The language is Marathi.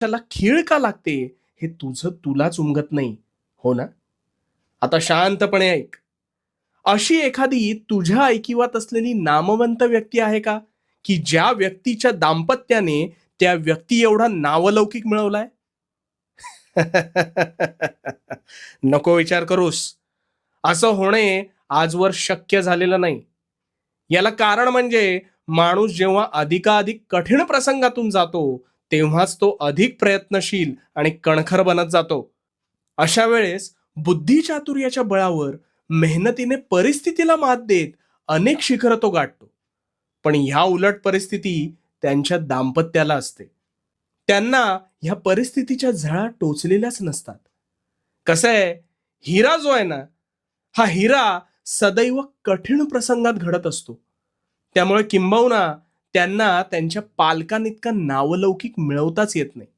त्याला खीळ का लागते हे तुझं तुलाच उमगत नाही, हो ना? आता शांतपणे ऐक. अशी एखादी तुझ्या ऐकिवात असलेली नामवंत व्यक्ती आहे का, की ज्या व्यक्तीच्या दाम्पत्याने त्या व्यक्ती एवढा नावलौकिक मिळवलाय? नको विचार करूस. असं होणे आजवर शक्य झालेलं नाही. याला कारण म्हणजे माणूस जेव्हा अधिकाधिक कठीण प्रसंगातून जातो, तेव्हाच तो अधिक प्रयत्नशील आणि कणखर बनत जातो. अशा वेळेस बुद्धिचातुर्याच्या बळावर मेहनतीने परिस्थितीला मात देत अनेक शिखर तो गाठतो. पण ह्या उलट परिस्थिती त्यांच्या दाम्पत्याला असते. त्यांना ह्या परिस्थितीच्या झळा टोचलेल्याच नसतात. कसं आहे, हिरा जो आहे ना, हा हिरा सदैव कठीण प्रसंगात घडत असतो. त्यामुळे किंबहुना त्यांना त्यांच्या पालकांइतका नावलौकिक मिळवताच येत नाही.